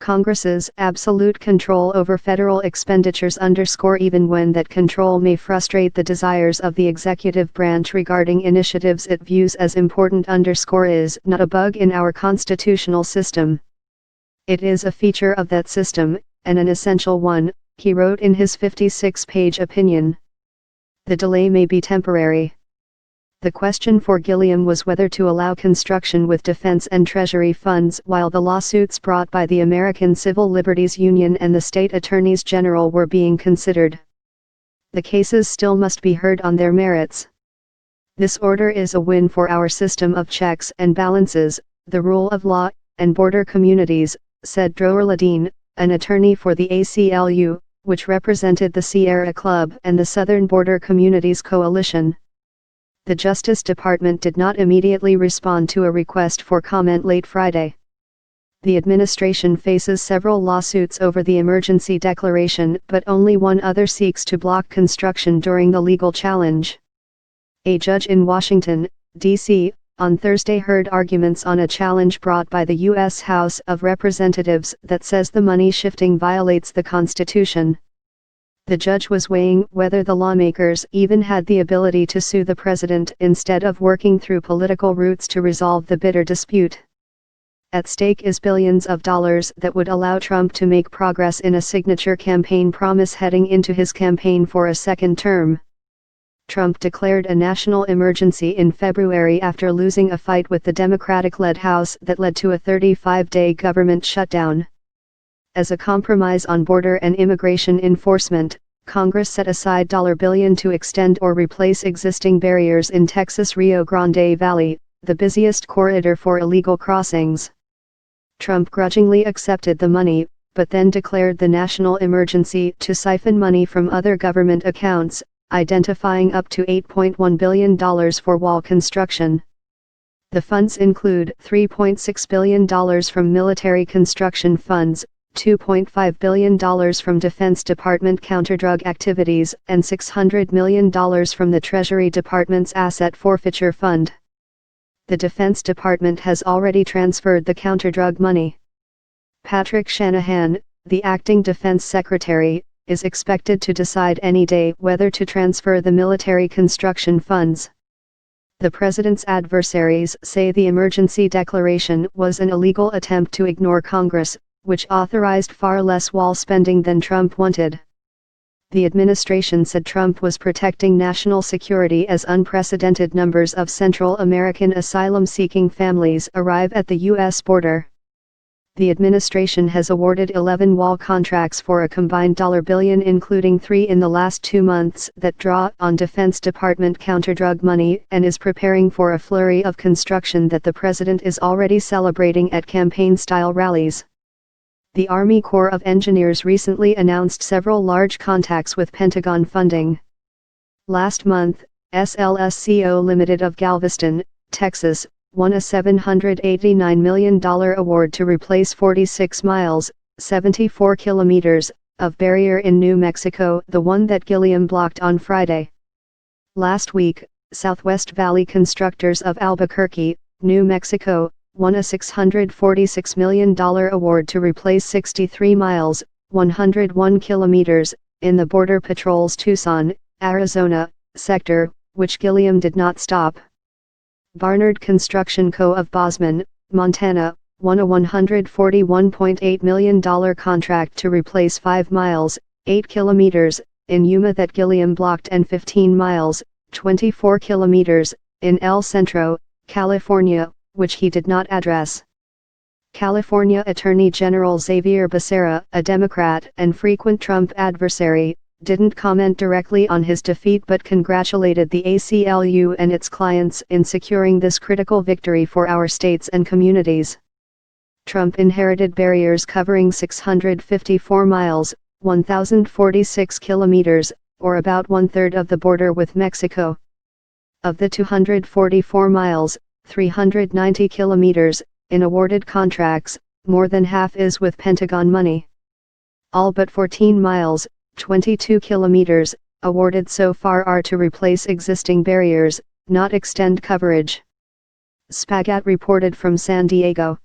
Congress's absolute control over federal expenditures underscore even when that control may frustrate the desires of the executive branch regarding initiatives it views as important underscore is not a bug in our constitutional system. It is a feature of that system, and an essential one, he wrote in his 56-page opinion. The delay may be temporary. The question for Gilliam was whether to allow construction with defense and treasury funds while the lawsuits brought by the American Civil Liberties Union and the state attorneys general were being considered. The cases still must be heard on their merits. This order is a win for our system of checks and balances, the rule of law, and border communities, said Dror Ladine, an attorney for the ACLU, which represented the Sierra Club and the Southern Border Communities Coalition. The Justice Department did not immediately respond to a request for comment late Friday. The administration faces several lawsuits over the emergency declaration, but only one other seeks to block construction during the legal challenge. A judge in Washington, D.C., on Thursday heard arguments on a challenge brought by the U.S. House of Representatives that says the money shifting violates the Constitution. The judge was weighing whether the lawmakers even had the ability to sue the president instead of working through political routes to resolve the bitter dispute. At stake is billions of dollars that would allow Trump to make progress in a signature campaign promise heading into his campaign for a second term. Trump declared a national emergency in February after losing a fight with the Democratic-led House that led to a 35-day government shutdown. As a compromise on border and immigration enforcement, Congress set aside $1 billion to extend or replace existing barriers in Texas' Rio Grande Valley, the busiest corridor for illegal crossings. Trump grudgingly accepted the money, but then declared the national emergency to siphon money from other government accounts, identifying up to $8.1 billion for wall construction. The funds include $3.6 billion from military construction funds, $2.5 billion from Defense Department counterdrug activities, and $600 million from the Treasury Department's Asset Forfeiture Fund. The Defense Department has already transferred the counterdrug money. Patrick Shanahan, the acting defense secretary, is expected to decide any day whether to transfer the military construction funds. The president's adversaries say the emergency declaration was an illegal attempt to ignore Congress, which authorized far less wall spending than Trump wanted. The administration said Trump was protecting national security as unprecedented numbers of Central American asylum-seeking families arrive at the U.S. border. The administration has awarded 11 wall contracts for a combined $1 billion, including 3 in the last 2 months that draw on Defense Department counterdrug money, and is preparing for a flurry of construction that the president is already celebrating at campaign-style rallies. The Army Corps of Engineers recently announced several large contacts with Pentagon funding. Last month, SLSCO Limited of Galveston, Texas, won a $789 million award to replace 46 miles, 74 kilometers, of barrier in New Mexico, the one that Gilliam blocked on Friday. Last week, Southwest Valley Constructors of Albuquerque, New Mexico, won a $646 million award to replace 63 miles, 101 kilometers, in the Border Patrol's Tucson, Arizona, sector, which Gilliam did not stop. Barnard Construction Co. of Bozeman, Montana, won a $141.8 million contract to replace 5 miles, 8 kilometers, in Yuma that Gilliam blocked and 15 miles, 24 kilometers, in El Centro, California, which he did not address. California Attorney General Xavier Becerra, a Democrat and frequent Trump adversary, didn't comment directly on his defeat but congratulated the ACLU and its clients in securing this critical victory for our states and communities. Trump inherited barriers covering 654 miles, 1,046 kilometers, or about one-third of the border with Mexico. Of the 244 miles, 390 kilometers, in awarded contracts, more than half is with Pentagon money. All but 14 miles, 22 kilometers, awarded so far are to replace existing barriers, not extend coverage. Spagat reported from San Diego.